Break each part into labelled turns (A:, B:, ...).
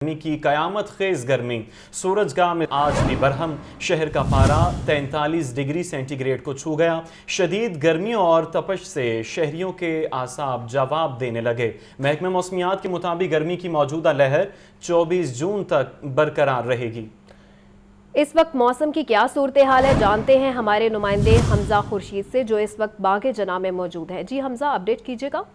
A: गर्मी की कयामत खेज गर्मी सूरजगाह में आज भी बरहम शहर का पारा 43 डिग्री सेंटीग्रेड को छू गया। शदीद गर्मी और तपश से शहरियों के आसाब जवाब देने लगे। महकमे मौसमियात के मुताबिक गर्मी की मौजूदा लहर 24 जून तक बरकरार रहेगी।
B: इस वक्त मौसम की क्या सूरत हाल है, जानते हैं हमारे नुमाइंदे हमजा खुर्शीद से जो इस वक्त बागे जना में मौजूद है। जी हमजा, अपडेट कीजिएगा।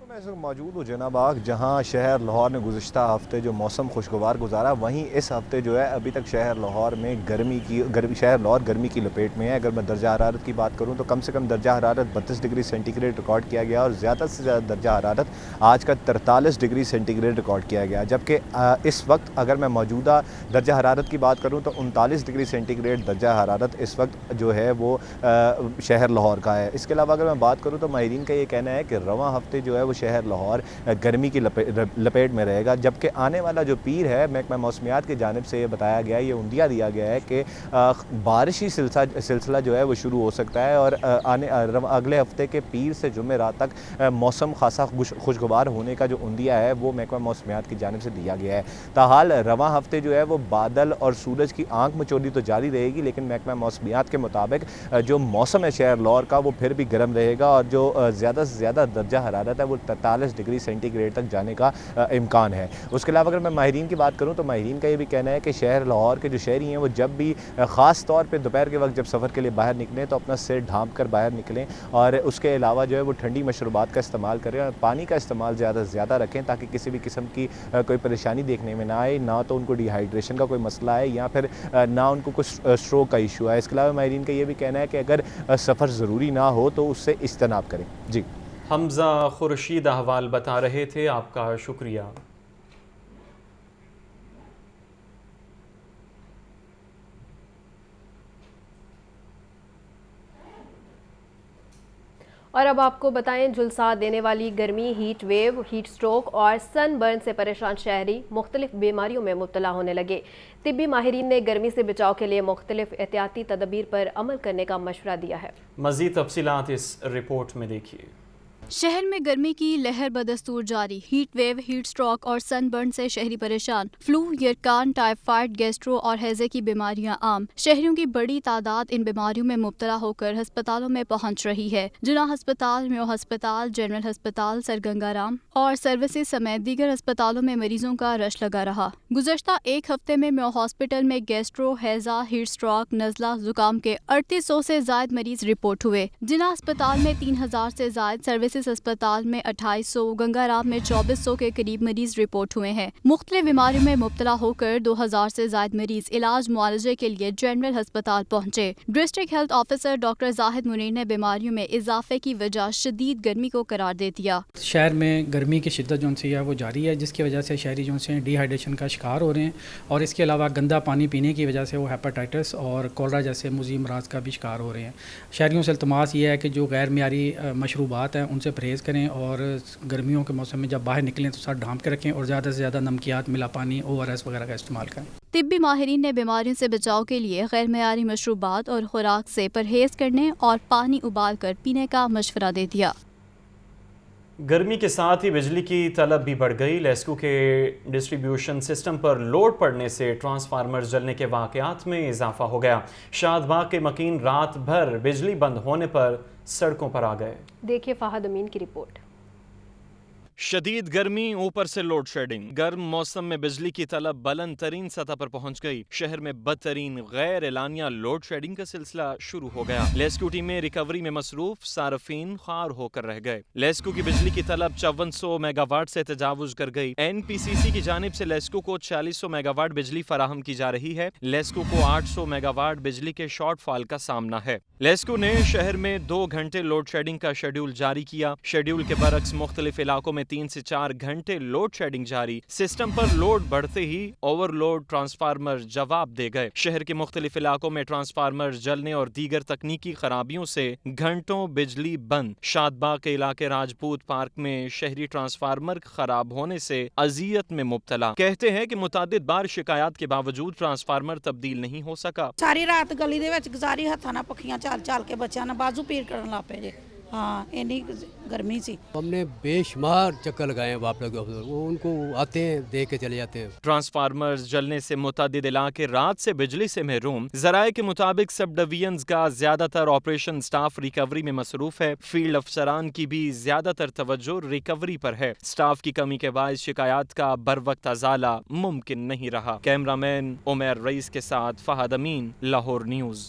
C: मैं इस वक्त मौजूद हूँ जना बाग, जहाँ शहर लाहौर ने गुज़श्ता हफ्ते जो मौसम खुशगवार गुजारा, वहीं इस हफ्ते जो है अभी तक शहर लाहौर में शहर लाहौर गर्मी की लपेट में है। अगर मैं दर्जा हरारत की बात करूँ तो कम से कम दर्जा हरारत 32 डिग्री सेंटीग्रेड रिकॉर्ड किया गया और ज़्यादा से ज़्यादा दर्जा हरारत आज का 43 डिग्री सेंटीग्रेड रिकॉर्ड किया गया। जबकि इस वक्त अगर मैं मौजूदा दर्जा हरारत की बात करूँ तो 39 डिग्री सेंटीग्रेड दर्जा हरारत इस वक्त जो है वो शहर लाहौर का है। इसके अलावा अगर मैं बात करूँ तो माहिरीन का ये कहना है कि रवां हफ्ते जो है वो शहर लाहौर गर्मी की लपेट में रहेगा। जबकि आने वाला जो पीर है, महकमा मौसमियात की जानिब से ये बताया गया है, ये उंदिया दिया गया है कि बारिशी सिलसिला जो है वो शुरू हो सकता है और अगले हफ्ते के पीर से जुमेरात तक मौसम खासा खुशगवार होने का जो उंदिया है वो महकमा मौसमियात की जानिब से दिया गया है। ताहाल रवां हफ्ते जो है वो बादल और सूरज की आंख मचोली तो जारी रहेगी, लेकिन महकमा मौसमियात के मुताबिक जो मौसम है शहर लाहौर का वो फिर भी गर्म रहेगा और जो ज़्यादा से ज़्यादा दर्जा हरारत है वो 43 डिग्री सेंटीग्रेड तक जाने का इम्कान है। उसके अलावा अगर मैं माहिरीन की बात करूं तो माहिरीन का ये भी कहना है कि शहर लाहौर के जो शहरी हैं वो जब भी ख़ास तौर पे दोपहर के वक्त जब सफ़र के लिए बाहर निकलें तो अपना सिर ढांप कर बाहर निकलें और उसके अलावा जो है वो ठंडी मशरूबात का इस्तेमाल करें और पानी का इस्तेमाल ज़्यादा से ज़्यादा रखें ताकि किसी भी किस्म की कोई परेशानी देखने में ना आए, ना तो उनको डिहाइड्रेशन का कोई मसला है या फिर ना उनको कुछ स्ट्रोक का इशू है। इसके अलावा माहिरीन का ये भी कहना है कि अगर सफ़र ज़रूरी ना हो तो उससे इज्तनाब करें। जी,
A: हमजा खुर्शीद अहवाल बता रहे थे, आपका शुक्रिया।
B: और अब आपको बताएं, झुलसा देने वाली गर्मी, हीट वेव, हीट स्ट्रोक और सन बर्न से परेशान शहरी मुख्तलिफ बीमारियों में मुब्तला होने लगे। तिब्बी माहिरीन ने गर्मी से बचाव के लिए मुख्तलिफ एहतियाती तदबीर पर अमल करने का मशवरा दिया है।
A: मज़ीद तफसीलात इस रिपोर्ट में देखिए।
D: शहर में गर्मी की लहर बदस्तूर जारी। हीट वेव, हीट स्ट्रोक और सनबर्न से शहरी परेशान। फ्लू, यरकान, टाइफाइड, गैस्ट्रो और हैजे की बीमारियां आम। शहरियों की बड़ी तादाद इन बीमारियों में मुब्तला होकर अस्पतालों में पहुंच रही है। जिला अस्पताल, म्यो अस्पताल, जनरल अस्पताल, सरगंगाराम और सर्विसेज समेत दीगर अस्पतालों में मरीजों का रश लगा रहा। गुज़श्ता एक हफ्ते में म्यो हॉस्पिटल में गैस्ट्रो, हैजा, हीट स्ट्रोक, नज़ला, जुकाम के 3800 से जायद मरीज रिपोर्ट हुए। जिला अस्पताल में 3000 से जायद, सर्विसेज अस्पताल में 2800, गंगाराम में 2400 के करीब मरीज रिपोर्ट हुए हैं। मुख्तलिफ बीमारियों में मुब्तला होकर 2000 से जायद मरीज इलाज मुआलजे के लिए जनरल अस्पताल पहुंचे। District health officer doctor Zahid Munir ने बीमारियों में इजाफे की वजह शदीद गर्मी को करार दे दिया।
E: शहर में गर्मी की शिद्दत जो सी है वो जारी है, जिसकी वजह से शहरी जो से डिहाइड्रेशन का शिकार हो रहे हैं और इसके अलावा गंदा पानी पीने की वजह से वो हेपेटाइटिस और कोलरा जैसे मुज़ी अमराज का भी शिकार हो रहे हैं। शहरियों से इल्तमास ये है कि जो गैर मियारी मशरूबात हैं उनसे परहेज़ करें और गर्मियों के मौसम में जब बाहर निकलें तो सर ढांप के रखें और ज़्यादा से ज़्यादा नमकियात, मिला पानी, ORS वगैरह का इस्तेमाल करें।
D: तिब्बी माहिरीन ने बीमारियों से बचाव के लिए गैर मियारी मशरूबात और खुराक से परहेज़ करने और पानी उबाल कर पीने का मशवरा दे दिया।
A: गर्मी के साथ ही बिजली की तलब भी बढ़ गई। लेस्को के डिस्ट्रीब्यूशन सिस्टम पर लोड पड़ने से ट्रांसफार्मर जलने के वाक़यात में इजाफा हो गया। शादबाग के मकीन रात भर बिजली बंद होने पर सड़कों पर आ गए।
B: देखिए फहद अमीन की रिपोर्ट।
A: शदीद गर्मी, ऊपर से लोड शेडिंग। गर्म मौसम में बिजली की तलब बुलंद तरीन सतह पर पहुंच गई। शहर में बदतरीन गैर एलानिया लोड शेडिंग का सिलसिला शुरू हो गया। लेस्को टीमें रिकवरी में मसरूफ, सार्फिन खार होकर रह गए। लेस्को की बिजली की तलब 5400 मेगावाट से तजावुज कर गई। NPCC की जानिब से लेस्को को 4600 मेगावाट बिजली फराहम की जा रही है। लेस्को को 800 मेगावाट बिजली के शॉर्टफॉल का सामना है। लेस्को ने शहर में 2 घंटे लोड शेडिंग का शेड्यूल जारी किया। शेड्यूल के बरक्स मुख्तलिफ इलाकों में 3 से 4 घंटे लोड शेडिंग जारी। सिस्टम पर लोड बढ़ते ही ओवरलोड ट्रांसफार्मर जवाब दे गए। शहर के मुख्तलिफ इलाकों में ट्रांसफार्मर जलने और दीगर तकनीकी खराबियों से घंटों बिजली बंद। शादबाग के इलाके राजपूत पार्क में शहरी ट्रांसफार्मर खराब होने से अजियत में मुब्तला। कहते हैं कि मुतादिद बार शिकायत के बावजूद ट्रांसफार्मर तब्दील नहीं हो सका।
F: सारी रात गली दे विच गुजारी, हत्थां नाल पखियां चाल चाल के बच्चों ने बाजू पीर करन लग पे जे। हाँ इन्नी गर्मी सी।
G: हमने बेशुमार चक्कर लगाए हैं वापस वो उनको आते हैं देख के चले जाते हैं।
A: ट्रांसफार्मर्स जलने से मुतअद्दिद इलाके रात से बिजली से महरूम। ज़राए के मुताबिक सब डिवीजन्स का ज्यादातर ऑपरेशन स्टाफ रिकवरी में मसरूफ है। फील्ड अफसरान की भी ज्यादातर तवज्जो रिकवरी पर है। स्टाफ की कमी के बायस शिकायत का बर वक्त अजाला मुमकिन नहीं रहा। कैमरामैन उमर रईस के साथ फहद अमीन, लाहौर न्यूज़।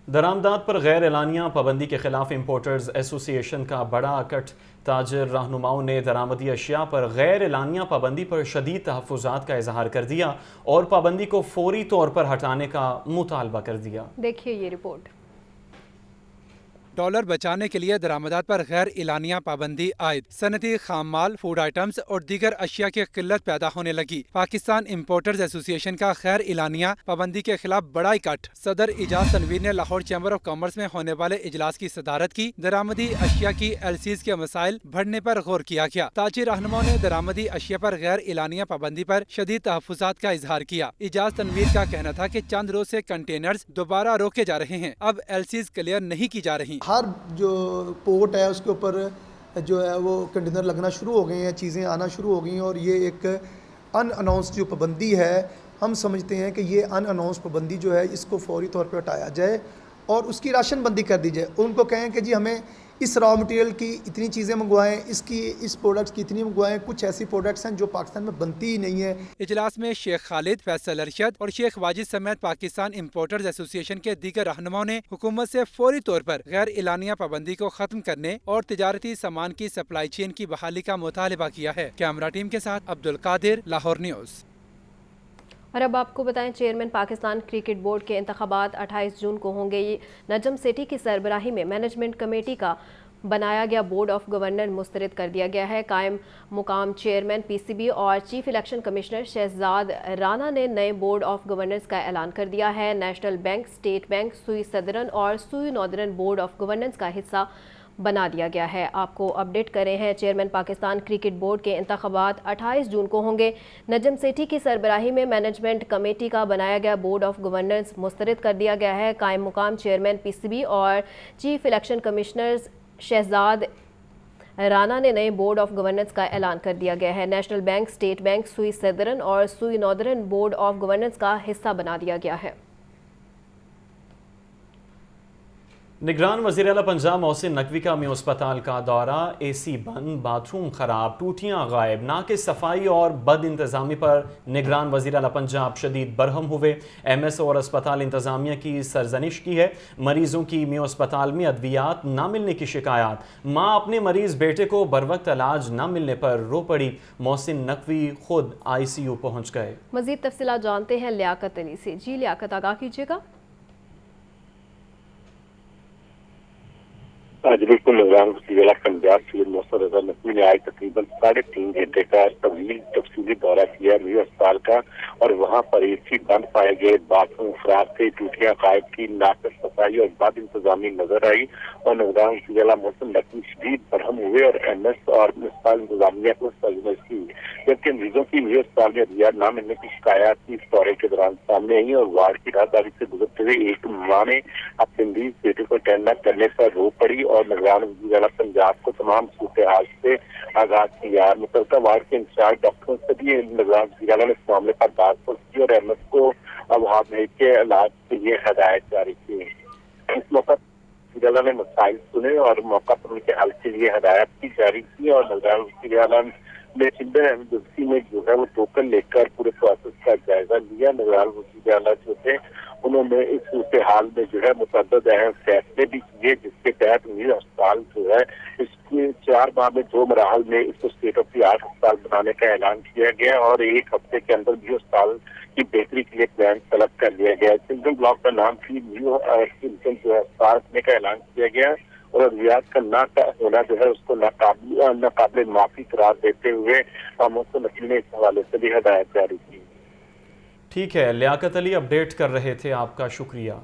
A: दरामदात पर गैर एलानिया पाबंदी के खिलाफ इम्पोर्टर्स एसोसिएशन का बड़ा अकट। ताजर रहनुमाओं ने दरामदी अशिया पर गैर एलानिया पाबंदी पर शदीद तहफ़्फ़ुज़ात का इजहार कर दिया और पाबंदी को फौरी तौर पर हटाने का मुतालबा कर दिया।
B: देखिए ये रिपोर्ट।
H: डॉलर बचाने के लिए दरामदात पर गैर एलानिया पाबंदी आयद। सनती खाम माल, फूड आइटम्स और दीगर अशिया की किल्लत पैदा होने लगी। पाकिस्तान इम्पोर्टर्स एसोसिएशन का गैर एलानिया पाबंदी के खिलाफ बड़ा इकट्ठ। सदर इजाज तनवीर ने लाहौर चैम्बर ऑफ कॉमर्स में होने वाले इजलास की सदारत की। दरामदी अशिया की एलसीज के मसाइल बढ़ने पर गौर किया गया। ताजी रहनुमाओं ने दरामदी अशिया पर गैर एलानिया पाबंदी पर शदीद तहफ़्फ़ुज़ात का इजहार किया। इजाज तनवीर का कहना था कि चंद रोज से कंटेनर्स दोबारा रोके जा रहे हैं, अब एलसीज क्लियर नहीं की जा रही।
I: हर जो पोर्ट है उसके ऊपर जो है वो कंटेनर लगना शुरू हो गए हैं, चीज़ें आना शुरू हो गई हैं और ये एक अनअनाउंस जो पाबंदी है, हम समझते हैं कि ये अनअनाउंस पाबंदी जो है इसको फौरी तौर पर हटाया जाए और उसकी राशन बंदी कर दी जाए। उनको कहें कि जी हमें इस रॉ मटेरियल की इतनी चीज़ें मंगवाएं, इस प्रोडक्ट्स की इतनी मंगवाएं। कुछ ऐसी प्रोडक्ट्स हैं जो पाकिस्तान में बनती ही नहीं है।
H: इजलास में शेख खालिद, फैसल अरशद और शेख वाजिद समेत पाकिस्तान इम्पोर्टर्स एसोसिएशन के दीगर रहनुमाओं ने हुकूमत से फौरी तौर पर गैर एलानिया पाबंदी को खत्म करने और तिजारती सामान की सप्लाई चेन की बहाली का मुतालबा किया है। कैमरा टीम के साथ अब्दुल कादिर, लाहौर न्यूज़।
B: और अब आपको बताएं, चेयरमैन पाकिस्तान क्रिकेट बोर्ड के इंतखाबात 28 जून को होंगे। नजम सेठी की सरबराही में मैनेजमेंट कमेटी का बनाया गया बोर्ड ऑफ गवर्नर मुस्तरद कर दिया गया है। कायम मुकाम चेयरमैन पीसीबी और chief election commissioner Shahzad Rana ने नए बोर्ड ऑफ गवर्नर्स का ऐलान कर दिया है। नेशनल बैंक, स्टेट बैंक, सुई सदरन और सुई नॉर्दर्न बोर्ड ऑफ गवर्नेंस का हिस्सा बना दिया गया है। आपको अपडेट करे हैं, चेयरमैन पाकिस्तान क्रिकेट बोर्ड के इंतखाबात 28 जून को होंगे। नजम सेठी की सरबराही में मैनेजमेंट कमेटी का बनाया गया बोर्ड ऑफ गवर्नर्स मुस्तरद कर दिया गया है। कायम मुकाम चेयरमैन पीसीबी और chief election commissioner Shahzad Rana ने नए बोर्ड ऑफ गवर्नेंस का ऐलान कर दिया गया है। नेशनल बैंक, स्टेट बैंक, सुई सदरन और सुई नॉर्दर्न बोर्ड ऑफ गवर्नेंस का हिस्सा बना दिया गया है।
A: निगरान वज़ीर आला पंजाब मोहसिन नकवी का में अस्पताल का दौरा। एसी बंद, बाथरूम खराब, टूटियां गायब, नाके सफाई और बद इंतज़ामी पर निगरान वज़ीर आला पंजाब शदीद बरहम हुए। एमएस और अस्पताल इंतज़ामिया की सरजनिश की है। मरीजों की में अस्पताल में अद्वियात न मिलने की शिकायत। माँ अपने मरीज बेटे को बरवक्त इलाज न मिलने पर रो पड़ी। मोहसिन नकवी खुद ICU पहुँच गए।
B: मज़ीद तफसीलात जानते हैं लियाकत अली से। जी लियाकत, आगाह कीजिएगा।
J: आज बिल्कुल निगरान वज़ीर पंजाब सैयद मोहसिन रज़ा नकवी ने आज तकरीबन 3.5 घंटे का तफसीली दौरा किया मियां अस्पताल का और वहाँ पर एसी बंद पाए गए, बाथरूम खराब थे, टूटियां गायब थी, नाक़िस सफाई और बद इंतजामी नजर आई और निगरान वज़ीर मोहसिन नकवी शदीद बरहम हुए और MS और अस्पताल इंतजामिया को सरजनिश की। जबकि मरीजों की मियां अस्पताल में अद्वियात न मिलने की शिकायत इस दौरे के दौरान सामने आई और वार्ड की राहदारी से गुजरते हुए एक माँ ने अपने मरीज बेटे को अटेंड न करने पर रो पड़ी और निगरान वज़ीर पंजाब को तमाम सूरत हाल से आगाह किया। मुतल्लिका वार्ड के इंचार्ज डॉक्टरों से भी निगरान वज़ीर ने इस मामले पर बात की और MS को अब वहाँ भेज के इलाज के लिए हिदायत जारी की। इस मौका वज़ीर ने मसाइल सुने और मौका पर उनके हल के लिए हिदायत की जारी की और निगरान वज़ीर ने चिंबन एमरजेंसी में जो है वो टोकन लेकर पूरे प्रोसेस का जायजा लिया। निगरान वज़ीर जो थे उन्होंने इस सूरत हाल में जो है मुतअद्दिद अहम फैसले भी किए, जिसके तहत मियां अस्पताल जो है इसके 4 माह में 2 मराहल में इसको स्टेट ऑफ द आर्ट अस्पताल बनाने का ऐलान किया गया और 1 हफ्ते के अंदर भी अस्पताल की बेहतरी के लिए प्लान तलब कर लिया गया। चिल्ड्रन ब्लॉक का नाम भी न्यू चिल्ड्रन जो है अस्पताल रखने का ऐलान किया गया और अद्वियात का ना होना जो है उसको नाकाबिल माफी करार देते हुए मोहसिन नकवी ने इस हवाले से भी हिदायत जारी की।
A: ठीक है, लियाकत अली अपडेट कर रहे थे, आपका शुक्रिया।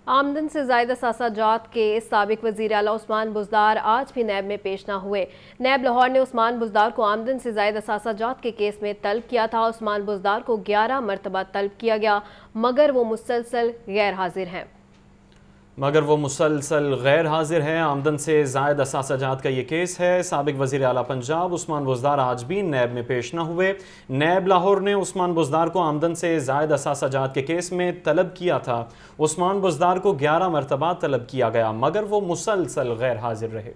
B: आमदन से ज़ायद असासाजात के साबिक वज़ीर आला उस्मान बुज़दार आज भी नैब में पेश न हुए। नैब लाहौर ने उस्मान बुज़दार को आमदन से ज़ायद असासाजात के केस में तलब किया था। उस्मान बुज़दार को 11 मरतबा तलब किया गया मगर वो मुसलसल गैर हाजिर हैं।
A: مگر وہ مسلسل غیر حاضر ہے۔ آمدن سے زائد اثاثہ جات کا یہ کیس ہے۔ سابق وزیر اعلیٰ پنجاب عثمان بزدار آج بھی نیب میں پیش نہ ہوئے۔ نیب لاہور نے عثمان بزدار کو آمدن سے زائد اثاثہ جات کے کیس میں طلب کیا تھا۔ عثمان بزدار کو 11 مرتبہ طلب کیا گیا مگر وہ مسلسل غیر حاضر رہے۔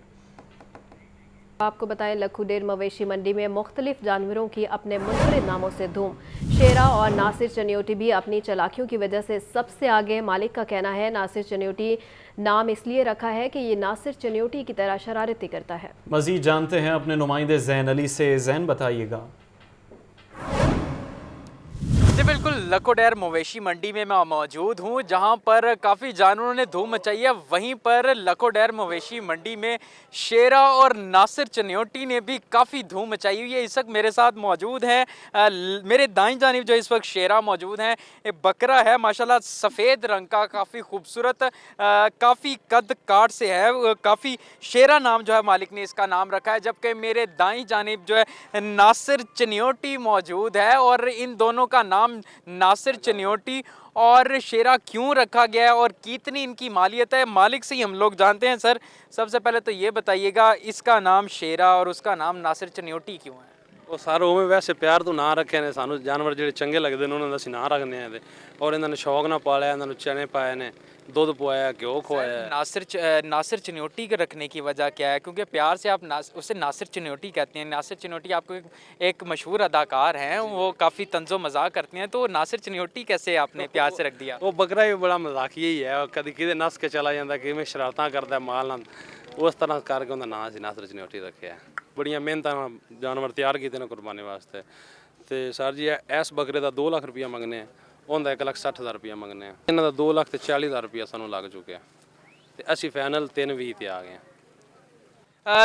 B: آپ کو بتائیں لکھو ڈیر مویشی منڈی میں مختلف جانوروں کی اپنے منفرد ناموں سے دھوم۔ شیرا اور ناصر چنیوٹی بھی اپنی چالاکیوں کی وجہ سے سب سے آگے۔ مالک کا کہنا ہے ناصر چنیوٹی نام اس لیے رکھا ہے کہ یہ ناصر چنیوٹی کی طرح شرارتی کرتا ہے۔
A: مزید جانتے ہیں اپنے نمائندے زین علی سے۔ زین بتائیے گا۔
K: جی بالکل، لکھو ڈیر مویشی منڈی میں موجود ہوں جہاں پر کافی جانوروں نے دھوم مچائی ہے۔ وہیں پر لکھو ڈیر مویشی منڈی میں شیرا اور ناصر چنیوٹی نے بھی کافی دھوم مچائی ہوئی ہے۔ اس وقت میرے ساتھ موجود ہیں، میرے دائیں جانب جو اس وقت شیرا موجود ہیں، بکرا ہے ماشاءاللہ سفید رنگ کا، کافی خوبصورت، کافی قد کاٹ سے ہے، کافی شیرا نام جو ہے مالک نے اس کا نام رکھا ہے۔ جبکہ میرے دائیں جانب جو ہے ناصر چنیوٹی موجود ہے، اور ان دونوں کا نام ناصر چنیوٹی اور شیرا کیوں رکھا گیا ہے اور کتنی ان کی مالیت ہے، مالک سے ہی ہم لوگ جانتے ہیں۔ سر سب سے پہلے تو یہ بتائیے گا اس کا نام شیرا اور اس کا نام ناصر چنیوٹی کیوں ہے؟
L: وہ سارے اوے ویسے پیار تو نہ رکھے نے، سانو جانور جڑے چنگے لگتے ہیں انہوں نے اسی نہ رکھنے ہیں اور انہوں نے شوق نہ پالیا، انہوں نے چنے پائے نے، دودھ پوایا، گھیو کھوایا۔
K: ناصر چنیوٹی کے رکھنے کی وجہ کیا ہے؟ کیونکہ پیار سے آپ اسے ناصر چنیوٹی کہتے ہیں۔ ناصر چنیوٹی آپ کو ایک مشہور اداکار ہیں، وہ کافی طنز و مزاق کرتے ہیں، تو ناصر چنیوٹی کیسے آپ نے پیار سے رکھ دیا؟
L: وہ بکرا بھی بڑا مزاقیہ ہی ہے، کدی کدے نس کے چلا جاتا ہے، کدی شرارتاں کرتا ہے مال نال، اس طرح کر کے انہوں نے نام ناصر چنیوٹی رکھا ہے۔ بڑیاں محنت جانور تیار کیتے ہیں قربانی واسطے۔ تے سر جی اس بکرے دا 2 لاکھ روپیہ منگنے ہیں، انہوں 1,60,000 روپیہ منگنے ہیں، انہوں دا 2,40,000 روپیہ سانوں لگ چکے ہیں، تے اسی فائنل 3,20 تے آ گئے ہیں۔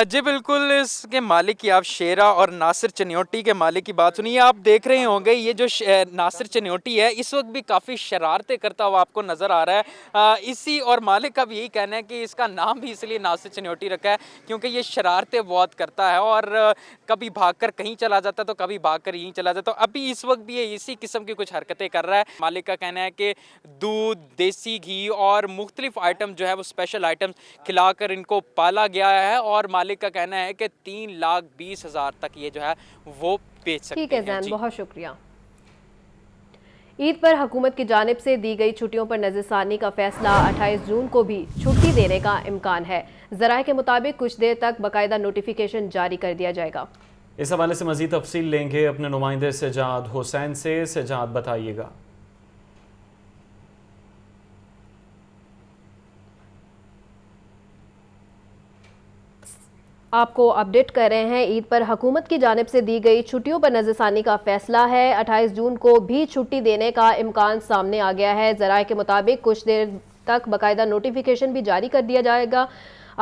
K: جی بالکل، اس کے مالک کی آپ شیرا اور ناصر چنیوٹی کے مالک کی بات سنیے۔ آپ دیکھ رہے ہوں گے یہ جو ناصر چنیوٹی ہے اس وقت بھی کافی شرارتیں کرتا ہوا آپ کو نظر آ رہا ہے۔ اسی اور مالک کا بھی یہی کہنا ہے کہ اس کا نام بھی اس لیے ناصر چنیوٹی رکھا ہے کیونکہ یہ شرارتیں بہت کرتا ہے، اور کبھی بھاگ کر کہیں چلا جاتا ہے تو کبھی بھاگ کر یہیں چلا جاتا ہے۔ ابھی اس وقت بھی یہ اسی قسم کی کچھ حرکتیں کر رہا ہے۔ مالک کا کہنا ہے کہ دودھ، دیسی گھی اور مختلف آئٹم جو ہے وہ اسپیشل آئٹم کھلا کر ان کو پالا گیا ہے، اور مالک کا کہنا ہے کہ 3,20,000 تک یہ جو ہے وہ بیچ سکتے ہیں۔
B: ٹھیک ہے زین، بہت شکریہ۔ عید پر حکومت کی جانب سے دی گئی چھٹیوں پر نظر ثانی کا فیصلہ، 28 جون کو بھی چھٹی دینے کا امکان ہے۔ ذرائع کے مطابق کچھ دیر تک باقاعدہ نوٹیفیکیشن جاری کر دیا جائے گا۔
A: اس حوالے سے مزید تفصیل لیں گے اپنے نمائندے سجاد حسین سے۔ سجاد بتائیے گا۔
B: آپ کو اپڈیٹ کر رہے ہیں، عید پر حکومت کی جانب سے دی گئی چھٹیوں پر نظر ثانی کا فیصلہ ہے۔ 28 جون کو بھی چھٹی دینے کا امکان سامنے آ گیا ہے۔ ذرائع کے مطابق کچھ دیر تک باقاعدہ نوٹیفیکیشن بھی جاری کر دیا جائے گا۔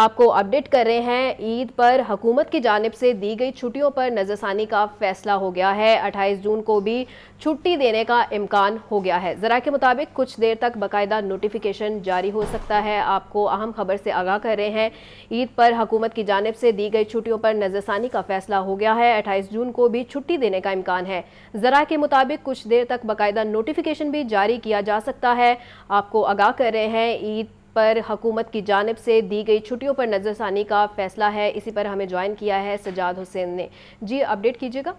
B: آپ کو اپڈیٹ کر رہے ہیں، عید پر حکومت کی جانب سے دی گئی چھٹیوں پر نظر ثانی کا فیصلہ ہو گیا ہے۔ 28 جون کو بھی چھٹی دینے کا امکان ہو گیا ہے۔ ذرائع کے مطابق کچھ دیر تک باقاعدہ نوٹیفیکیشن جاری ہو سکتا ہے۔ آپ کو اہم خبر سے آگاہ کر رہے ہیں، عید پر حکومت کی جانب سے دی گئی چھٹیوں پر نظر ثانی کا فیصلہ ہو گیا ہے۔ 28 جون کو بھی چھٹی دینے کا امکان ہے۔ ذرائع کے مطابق کچھ دیر تک باقاعدہ نوٹیفیکیشن بھی جاری کیا جا سکتا ہے۔ آپ کو آگاہ کر رہے ہیں، عید پر حکومت کی جانب سے دی گئی چھٹیوں پر نظر ثانی کا فیصلہ ہے۔ اسی پر ہمیں جوائن کیا ہے سجاد حسین نے۔ جی اپڈیٹ کیجیے گا۔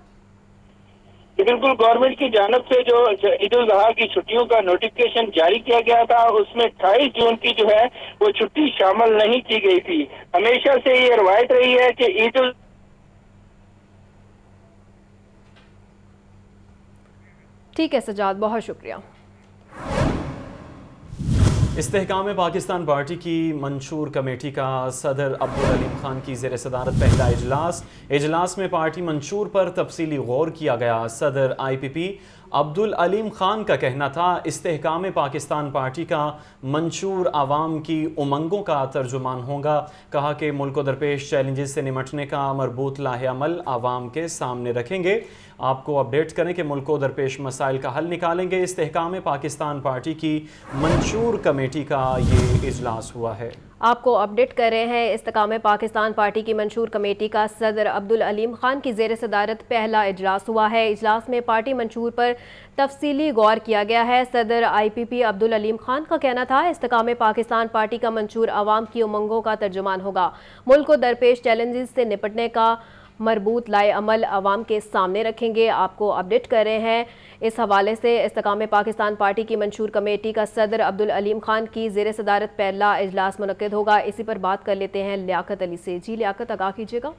M: بالکل، گورنمنٹ کی جانب سے جو عید الاضحیٰ کی چھٹیوں کا نوٹیفکیشن جاری کیا گیا تھا، اس میں 28 جون کی جو ہے وہ چھٹی شامل نہیں کی گئی تھی۔ ہمیشہ سے یہ روایت رہی ہے کہ عید
B: ٹھیک ہے سجاد، بہت شکریہ۔
A: استحکام پاکستان پارٹی کی منشور کمیٹی کا صدر عبدالعلیم خان کی زیر صدارت پہلا اجلاس میں پارٹی منشور پر تفصیلی غور کیا گیا۔ صدر IPP عبدالعلیم خان کا کہنا تھا، استحکام پاکستان پارٹی کا منشور عوام کی امنگوں کا ترجمان ہوگا۔ کہا کہ ملک و درپیش چیلنجز سے نمٹنے کا مربوط لاہ عمل عوام کے سامنے رکھیں گے۔ آپ کو اپڈیٹ کریں کہ ملک و درپیش مسائل کا حل نکالیں گے۔ استحکام پاکستان پارٹی کی منشور کمیٹی کا یہ اجلاس ہوا ہے۔
B: आपको अपडेट कर रहे हैं। इस्तेकाम पाकिस्तान पार्टी की मंशूर कमेटी का सदर अब्दुल अलीम खान की ज़ेर सदारत पहला इजलास हुआ है। इजलास में पार्टी मंशूर पर तफसीली गौर किया गया है। सदर IPP अब्दुल अलीम खान का कहना था, इस्तेकाम पाकिस्तान पार्टी का मंशूर आवाम की उमंगों का तर्जुमान होगा। मुल्क को दरपेश चैलेंजेस से निपटने का मरबूत लाए अमल अवाम के सामने रखेंगे। आपको अपडेट कर रहे हैं। इस हवाले से इस्तेकाम पाकिस्तान पार्टी की मंशूर कमेटी का सदर अब्दुल अलीम खान की ज़ेर सदारत पहला इजलास मुनक्किद होगा। इसी पर बात कर लेते हैं लियाकत अली से। जी लियाकत, आगाह कीजिएगा।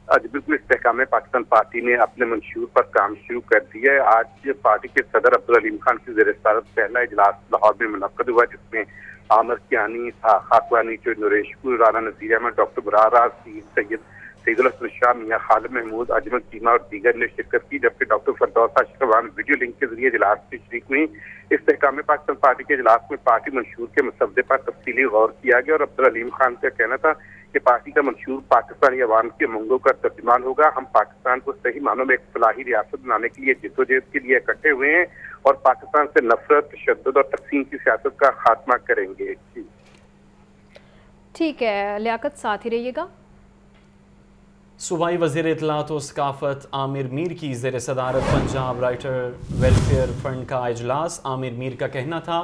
J: आज बिल्कुल इस्तेकाम पाकिस्तान पार्टी ने अपने मंशूर पर काम शुरू कर दिया है। आज पार्टी के सदर अब्दुल अलीम खान की ज़ेर सदारत पहला इजलास लाहौर में मुनक्किद हुआ, जिसमें आमिर कियानी, खाकवानी, नरेशपुर, राना नज़ीर अहमद, डॉक्टर बरार, सईदुल हसन शाह, मियां खालिद महमूद, अजमत चीमा और दीगर ने शिरकत की, जबकि doctor Firdaus Ashraf video link के जरिए इजलास में शरीक हुई। इस्तेकाम पाकिस्तान पार्टी के इजलास में पार्टी मंशूर के मसवदे पर तफसीली गौर किया गया और अब्दुल अलीम खान का कहना था कि पार्टी का मंशूर पाकिस्तानी अवाम के उमंगों का तर्जुमान होगा। हम पाकिस्तान को सही मानों में एक फलाही रियासत बनाने के लिए जिद्दोजहद के लिए इकट्ठे हुए हैं और पाकिस्तान से नफरत, तशद्दुद और तकसीम की सियासत का खात्मा करेंगे।
B: ठीक है लियाकत, साथ ही रहिएगा।
A: सूबाई वज़ीर इत्तलात व सकाफ़त आमिर मीर की ज़ेर सदारत पंजाब राइटर वेलफेयर फ़ंड का इजलास। आमिर मीर का कहना था,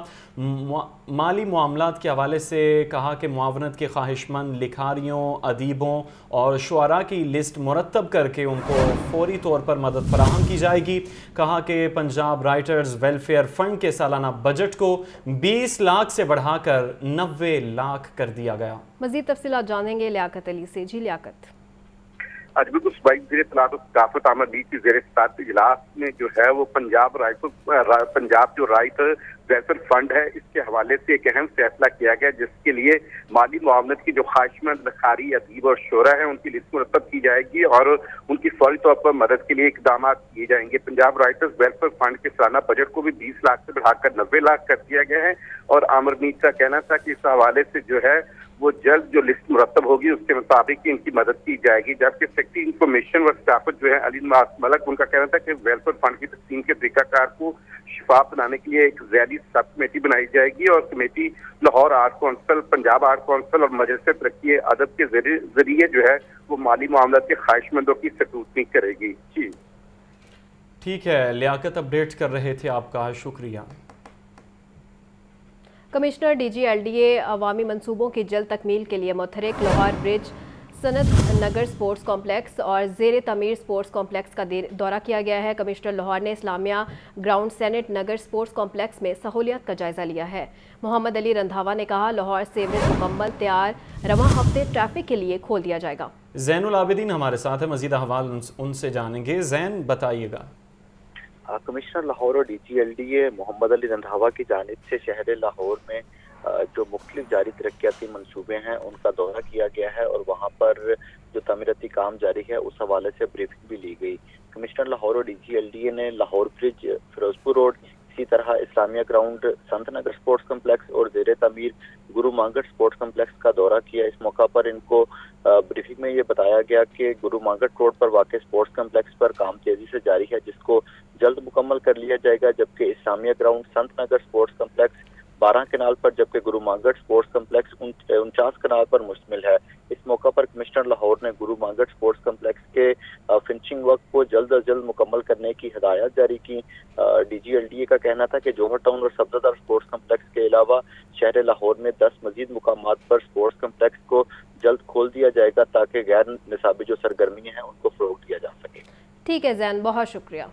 A: माली मामलात के हवाले से कहा कि मुआवनत के ख्वाहिशमंद लिखारियों, अदीबों और शुअरा की लिस्ट मुरतब करके उनको फौरी तौर पर मदद फराहम की जाएगी। कहा कि पंजाब राइटर्स वेलफेयर फ़ंड के सालाना बजट को 20 लाख से बढ़ाकर 90 लाख कर दिया गया।
B: मज़ीद तफसीलात जानेंगे लियाकत अली से। जी लियाकत।
J: आज बिल्कुल सूबाई वज़ीर इत्तलात व सकाफ़त आमिर मीर की ज़ेर सदारत इजलास में जो है वो पंजाब जो राइटर वेलफेयर फंड है, इसके हवाले से एक अहम फैसला किया गया, जिसके लिए माली मुआवनत की जो ख्वाहिशमंद लिखारी, अदीब और शोरा है, उनकी लिस्ट मुरतब की जाएगी और उनकी फौरी तौर पर मदद के लिए इकदाम किए जाएंगे। पंजाब राइटर्स वेलफेयर फंड के सालाना बजट को भी 20 लाख से बढ़ाकर 90 लाख कर दिया गया है और आमिर मीर का कहना था कि इस हवाले से जो है वो जल्द जो लिस्ट मुरतब होगी उसके मुताबिक इनकी मदद की जाएगी। जबकि सेक्रेटरी इंफॉर्मेशन व सकाफत जो है अली मलक, उनका कहना था कि वेलफेयर फंड की तकसीम के तरीकाकार को शिफाफ बनाने के लिए एक ज़ैली सब कमेटी बनाई जाएगी और committee Lahore art council, Punjab art council और मजलिस तरक्की अदब के जरिए जो है वो माली मामलात के ख्वाहिशमंदों की स्क्रूटनी करेगी। जी
A: ठीक है लियाकत, अपडेट कर रहे थे आपका शुक्रिया।
B: कमिश्नर DG-LDA अवामी मंसूबों की जल्द तकमील के लिए मुतहरिक लाहौर ब्रिज, सनत नगर स्पोर्ट्स कॉम्प्लेक्स और ज़ेर तमीर स्पोर्ट्स कॉम्प्लेक्स का दौरा किया गया है। कमिश्नर लाहौर ने इस्लामिया ग्राउंड सेनेट नगर स्पोर्ट्स कॉम्प्लेक्स में सहूलियत का जायज़ा लिया है। मोहम्मद अली रंधावा ने कहा, लाहौर सेवरेज मुकम्मल तैयार, रवां हफ्ते ट्रैफिक के लिए खोल दिया जाएगा।
A: ज़ैनुल आबिदीन हमारे साथ है, मज़ीद अहवाल उनसे जानेंगे। ज़ैन, बताइएगा।
N: कमिश्नर लाहौर और DG-LDA मोहम्मद अली रंधावा की जानिब से शहर लाहौर में जो मुख्तलिफ जारी तरक्याती मंसूबे हैं उनका दौरा किया गया है और वहाँ पर जो तमीरती काम जारी है उस हवाले से ब्रीफिंग भी ली गई। कमिश्नर लाहौर और DG-LDA ने लाहौर ब्रिज, फिरोजपुर रोड, इसी तरह Islamia ground, Sant Nagar sports complex और ज़ेर तमीर गुरु मांगट स्पोर्ट्स कम्प्लेक्स का दौरा किया। इस मौका पर इनको ब्रीफिंग में ये बताया गया कि गुरु मांगट रोड पर वाक़ स्पोर्ट्स कम्प्लेक्स पर काम तेजी से जारी है, जिसको जल्द मुकम्मल कर लिया जाएगा। जबकि Islamia ground, Sant Nagar sports complex 12 कनाल पर, जबकि गुरु मांगट स्पोर्ट्स कम्प्लेक्स 49 कनाल पर मुश्तमिल है। इस मौका पर कमिश्नर लाहौर ने गुरु मांगट स्पोर्ट्स कम्प्लेक्स के फिनिशिंग वर्क को जल्द अज जल्द मुकम्मल करने की हिदायत जारी की। DG-LDA का कहना था कि जौहर टाउन और सफदरदार स्पोर्ट्स कम्प्लेक्स के अलावा शहर लाहौर में 10 मजीद मुकामात पर स्पोर्ट्स कम्प्लेक्स को जल्द खोल दिया जाएगा ताकि गैर निसाबी जो सरगर्मियाँ हैं उनको फ़रोग़ दिया जा सके।
B: ठीक है ज़ैन, बहुत शुक्रिया।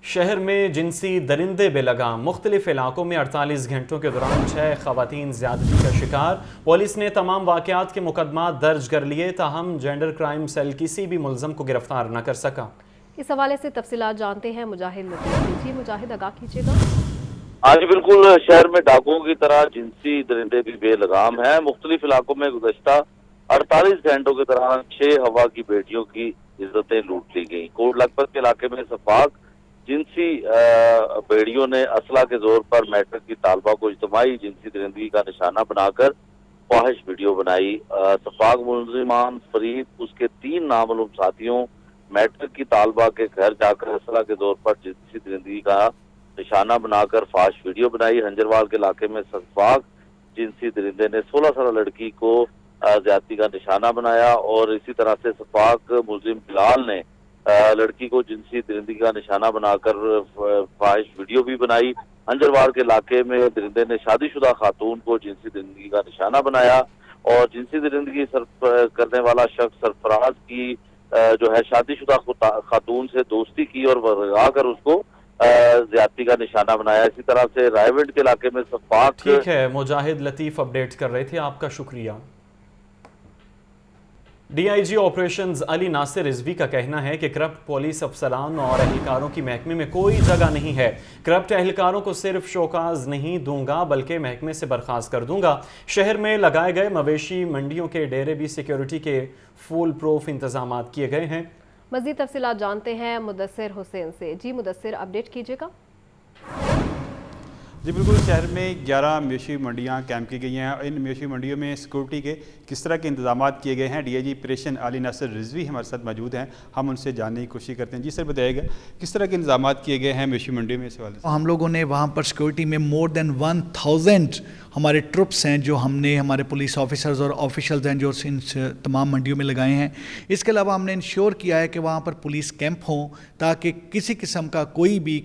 A: शहर में जिनसी दरिंदे बेलगाम, मुख्तलिफ इलाकों में 48 घंटों के दौरान 6 ख़वातीन ज़्यादती का शिकार। पुलिस ने तमाम वाक़यात के मुकदमा दर्ज कर लिए, ताहम जेंडर क्राइम सेल किसी भी मुलज़म को गिरफ्तार न कर सका।
B: इस हवाले से तफसीलात जानते हैं मुजाहिद लतीफ़। मुजाहिद, आगाह कीजिएगा।
O: आज बिल्कुल शहर में डाकुओं की तरह जिनसी दरिंदे भी बेलगाम हैं। मुख्तलिफ इलाकों में गुज़श्ता 48 घंटों के दौरान 6 हवा की बेटियों की इज्जतें लूट ली गई। कोट लखपत के इलाके में सफाक जिनसी बेड़ियों ने असला के जोर पर मैट्रिक की तालबा को इज्तिमाई जिनसी दरिंदगी का निशाना बनाकर ख्वाहिश वीडियो बनाई। सफाक मुलजिमान फरीद उसके 3 नामालूम साथियों मैट्रिक की तालबा के घर जाकर असला के जोर पर जिनसी दरिंदगी का निशाना बनाकर फाश वीडियो बनाई। हंजरवाल के इलाके में सफाक जिनसी दरिंदे ने 16 साल लड़की को ज्यादती का निशाना बनाया और इसी तरह से सफाक मुलजिम बिलाल ने लड़की को जिनसी दरिंदगी का निशाना बनाकर फाहिश वीडियो भी बनाई। अंजरवार के इलाके में दरिंदे ने शादीशुदा खातून को जिनसी दरिंदगी का निशाना बनाया और जिनसी दरिंदगी करने वाला शख्स सरफराज की जो है शादीशुदा खातून से दोस्ती की और भगा कर उसको ज्यादती का निशाना बनाया। इसी तरह से रायविंड के इलाके में सफाक।
A: ठीक है, मुजाहिद लतीफ अपडेट कर रहे थे, आपका शुक्रिया। डीआईजी ऑपरेशंस अली नासिर रिजवी का कहना है कि करप्ट पुलिस अफसरान और एहलकारों की महकमे में कोई जगह नहीं है। करप्ट एहलकारों को सिर्फ शोकाज नहीं दूंगा बल्कि महकमे से बर्खास्त कर दूंगा। शहर में लगाए गए मवेशी मंडियों के डेरे भी सिक्योरिटी के फुल प्रूफ इंतजाम किए गए हैं।
B: मज़ीद तफसीलात जानते हैं मुदस्सिर हुसैन से। जी मुदस्सिर, अपडेट कीजिएगा।
P: जी बिल्कुल, शहर में 11 मवेशी मंडियाँ कैंप की गई हैं। इन मवेशी मंडियों में सिक्योरिटी के किस तरह के इंतजाम किए गए हैं, डीआईजी ऑपरेशन अली नासिर रिजवी हमारे साथ मौजूद हैं, हम उनसे जानने की कोशिश करते हैं। जी सर, बताइएगा किस तरह के इंतजाम किए गए हैं मवेशी मंडियों में इस हवाले से?
Q: हम लोगों ने वहाँ पर सिक्योरिटी में मोर देन 1000 हमारे ट्रुप्स हैं जो हमने, हमारे पुलिस ऑफिसर्स और ऑफिशियल्स हैं जो इन तमाम मंडियों में लगाए हैं। इसके अलावा हमने इंश्योर किया है कि वहाँ पर पुलिस कैंप हों ताकि किसी किस्म का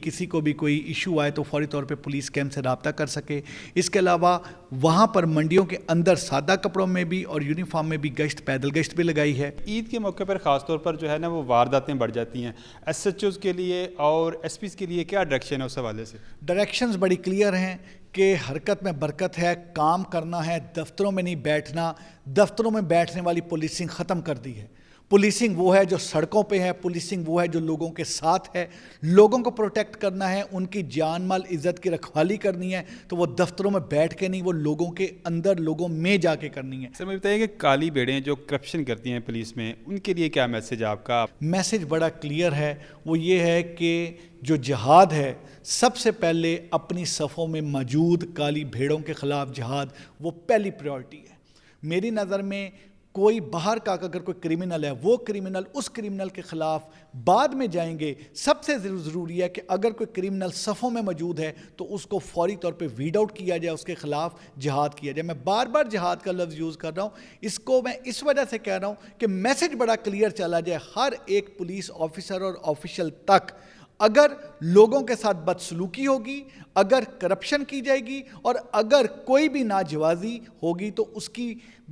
Q: किसी को भी कोई इशू आए तो फौरी तौर पे पुलिस कैंप से रब्ता कर सके। इसके अलावा वहाँ पर मंडियों के अंदर सादा कपड़ों में भी और यूनिफॉर्म में भी गश्त, पैदल गश्त भी लगाई है।
P: ईद के मौके पर ख़ासतौर पर जो है ना वो वारदातें बढ़ जाती हैं। SHOs के लिए और SPs के लिए क्या डायरेक्शन है उस हवाले से?
Q: डायरेक्शंस बड़ी क्लियर हैं कि हरकत में बरकत है, काम करना है, दफ्तरों में नहीं बैठना। दफ्तरों में बैठने वाली पुलिसिंग ख़त्म कर दी है। पुलिसिंग वो है जो सड़कों पे है, पुलिसिंग वो है जो लोगों के साथ है। लोगों को प्रोटेक्ट करना है, उनकी जान माल इज़्ज़त की रखवाली करनी है तो वो दफ्तरों में बैठ के नहीं, वो लोगों के अंदर, लोगों में जाके करनी है।
P: सर मुझे बताइए कि काली भेड़ें जो करप्शन करती हैं पुलिस में, उनके लिए क्या मैसेज है आपका?
Q: मैसेज बड़ा क्लियर है, वो ये है कि जो जिहाद है सबसे पहले अपनी सफ़ों में मौजूद काली भेड़ों के ख़िलाफ़ जिहाद वो पहली प्रायोरिटी है। मेरी नज़र में कोई बाहर का अगर कोई क्रिमिनल है, वो क्रिमिनल उस क्रिमिनल के ख़िलाफ़ बाद में जाएंगे। सबसे ज़रूरी है कि अगर कोई क्रिमिनल सफ़ों में मौजूद है तो उसको फौरी तौर पे वीड आउट किया जाए, उसके ख़िलाफ़ जिहाद किया जाए। मैं बार बार जिहाद का लफ्ज़ यूज़ कर रहा हूँ, इसको मैं इस वजह से कह रहा हूँ कि मैसेज बड़ा क्लियर चला जाए हर एक पुलिस ऑफिसर और ऑफिशियल तक। अगर लोगों के साथ बदसलूकी होगी, अगर करप्शन की जाएगी और अगर कोई भी नाजवाजी होगी तो उसकी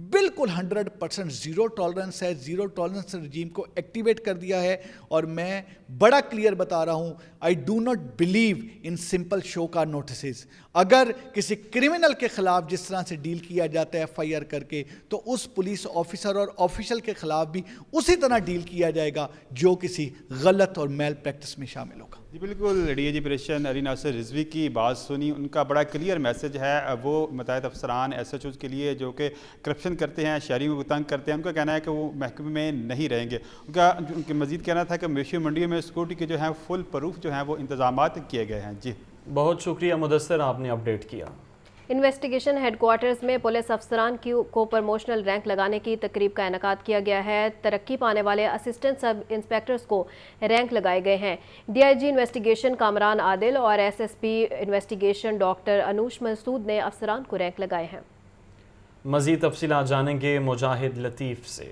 Q: बिल्कुल 100% ज़ीरो टॉलरेंस है। ज़ीरो टॉलरेंस रजीम को एक्टिवेट कर दिया है और मैं बड़ा क्लियर बता रहा हूँ, I do not believe in simple show का नोटिस। अगर किसी क्रिमिनल के ख़िलाफ़ जिस तरह से डील किया जाता है FIR करके, तो उस पुलिस ऑफिसर और ऑफिशियल के ख़िलाफ़ भी उसी तरह डील किया जाएगा जो किसी गलत और मेल प्रैक्टिस में शामिल होगा।
P: जी बिल्कुल, डीआईजी ऑपरेशन अली नासिर रिजवी की बात सुनी, उनका बड़ा क्लियर मैसेज है। वो मुतअद्दिद अफसरान SHOs के लिए जो कि करप्शन करते हैं, शहरियों को तंग करते हैं, उनका कहना है कि वो महकमे में नहीं रहेंगे। उनका मज़ीद कहना था कि मवेशी मंडियों में सिक्योरिटी के जो हैं फुल प्रूफ जो हैं वो इंतजाम किए गए हैं। जी
A: बहुत शुक्रिया मुदस्सिर, आपने अपडेट किया।
B: इन्वेस्टिगेशन हेडक्वार्टर्स में पुलिस अफसरान को प्रमोशनल रैंक लगाने की तकरीब का इनेकाद किया गया है। तरक्की पाने वाले असिस्टेंट सब इंस्पेक्टर्स को रैंक लगाए गए हैं। डीआईजी इन्वेस्टिगेशन कामरान आदिल और SSP investigation doctor Anoosh Masood ने अफसरान को रैंक लगाए हैं।
A: मज़ीद तफसीलात जानेंगे मुजाहिद लतीफ़ से।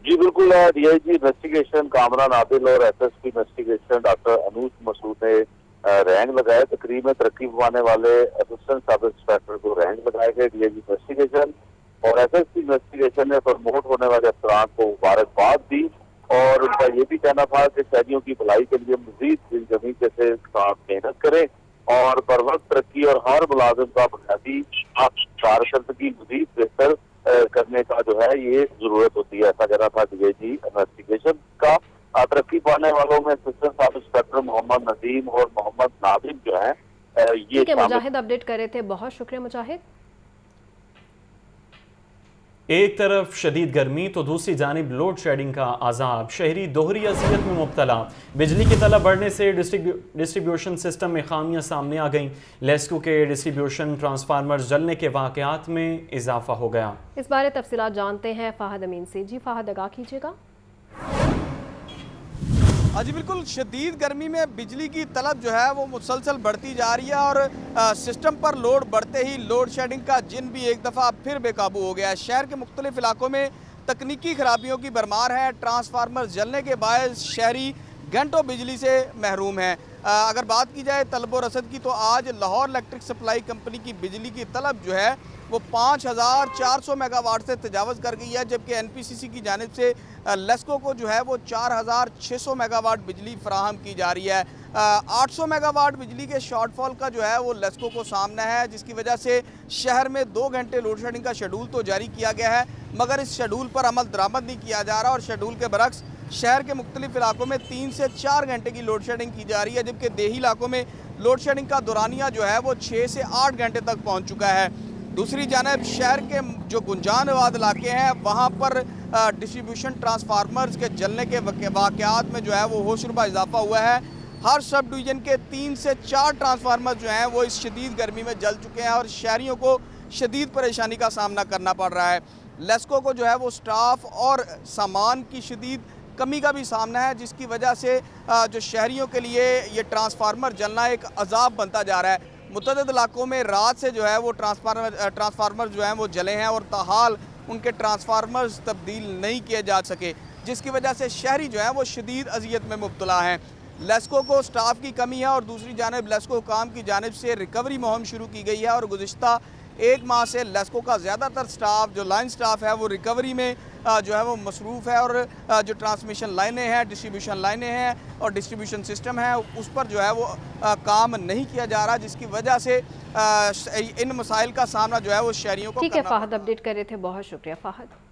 O: जी बिल्कुल, डीआईजी इन्वेस्टिगेशन कामरान आदिल और SSP investigation doctor Anoosh Masood ने रैंक लगाए। तकरीब में तरक्की पाने वाले असिस्टेंट सब इंस्पेक्टर को रैंक लगाए गए। डीआईजी इन्वेस्टिगेशन और SSP इन्वेस्टिगेशन ने प्रमोट होने वाले अफसरान को मुबारकबाद दी और उनका ये भी कहना था कि शहरियों की भलाई के लिए मजीद जमीन के साथ मेहनत करें और बर वक्त तरक्की और हर मुलाजिम का बुनियादी कारकर्दगी मजीद बेहतर करने का जो है ये जरूरत होती है। ऐसा कहना था डीआईजी इन्वेस्टिगेशन का। तरक्की पाने वालों में assistant sub inspector Mohammad Nadeem और मोहम्मद नादिम जो है ये
B: मुजाहिद अपडेट कर रहे थे। बहुत शुक्रिया मुजाहिद।
A: एक तरफ शदीद गर्मी तो दूसरी जानिब लोड शेडिंग का आज़ाब। शहरी दोहरी अज़ियत में मुब्तला। बिजली की तलब बढ़ने से डिस्ट्रीब्यूशन सिस्टम में खामियां सामने आ गईं। लेस्को के डिस्ट्रीब्यूशन ट्रांसफार्मर जलने के वाक़यात में इजाफा हो गया।
B: इस बारे तफसीलात जानते हैं फ़ाहद अमीन से। जी फ़ाहद, आगाह कीजिएगा।
R: ہاں جی بالکل، شدید گرمی میں بجلی کی طلب جو ہے وہ مسلسل بڑھتی جا رہی ہے اور سسٹم پر لوڈ بڑھتے ہی لوڈ شیڈنگ کا جن بھی ایک دفعہ پھر بے قابو ہو گیا ہے۔ شہر کے مختلف علاقوں میں تکنیکی خرابیوں کی بھرمار ہے، ٹرانسفارمر جلنے کے باعث شہری گھنٹوں بجلی سے محروم ہیں۔ اگر بات کی جائے طلب و رسد کی تو آج لاہور الیکٹرک سپلائی کمپنی کی بجلی کی طلب جو ہے وہ 5400 میگا واٹ سے تجاوز کر گئی ہے، جبکہ این پی سی سی کی جانب سے لیسکو کو جو ہے وہ 4600 میگا واٹ بجلی فراہم کی جا رہی ہے۔ 800 میگا واٹ بجلی کے شارٹ فال کا جو ہے وہ لیسکو کو سامنا ہے، جس کی وجہ سے شہر میں 2 گھنٹے لوڈ شیڈنگ کا شیڈول تو جاری کیا گیا ہے، مگر اس شیڈول پر عمل درآمد نہیں کیا جا رہا اور شیڈول کے برعکس شہر کے مختلف علاقوں میں 3 سے 4 گھنٹے کی لوڈ شیڈنگ کی جا رہی ہے، جبکہ دیہی علاقوں میں لوڈ شیڈنگ کا دورانیہ جو ہے وہ 6 سے 8 گھنٹے تک پہنچ چکا ہے۔ دوسری جانب شہر کے جو گنجان آباد علاقے ہیں وہاں پر ڈسٹریبیوشن ٹرانسفارمرز کے جلنے کے واقعات میں جو ہے وہ ہوشربا اضافہ ہوا ہے۔ ہر سب ڈویژن کے 3 سے 4 ٹرانسفارمر جو ہیں وہ اس شدید گرمی میں جل چکے ہیں اور شہریوں کو شدید پریشانی کا سامنا کرنا پڑ رہا ہے۔ لیسکو کو جو ہے وہ سٹاف اور سامان کی شدید کمی کا بھی سامنا ہے، جس کی وجہ سے جو شہریوں کے لیے یہ ٹرانسفارمر جلنا ایک عذاب بنتا جا رہا ہے۔ متعدد علاقوں میں رات سے جو ہے وہ ٹرانسفارمر جو ہیں وہ جلے ہیں اور تاحال ان کے ٹرانسفارمرز تبدیل نہیں کیے جا سکے، جس کی وجہ سے شہری جو ہیں وہ شدید اذیت میں مبتلا ہیں۔ لیسکو کو سٹاف کی کمی ہے اور دوسری جانب لیسکو حکام کی جانب سے ریکوری مہم شروع کی گئی ہے اور گزشتہ 1 ماہ سے لیسکو کا زیادہ تر سٹاف جو لائن سٹاف ہے وہ ریکوری میں جو ہے وہ مصروف ہے اور جو ٹرانسمیشن لائنیں ہیں، ڈسٹریبیوشن لائنیں ہیں اور ڈسٹریبیوشن سسٹم ہے اس پر جو ہے وہ کام نہیں کیا جا رہا، جس کی وجہ سے ان مسائل کا سامنا جو ہے وہ شہریوں کو
B: ٹھیک ہے فہد، اپڈیٹ کر رہے تھے، بہت شکریہ فہد۔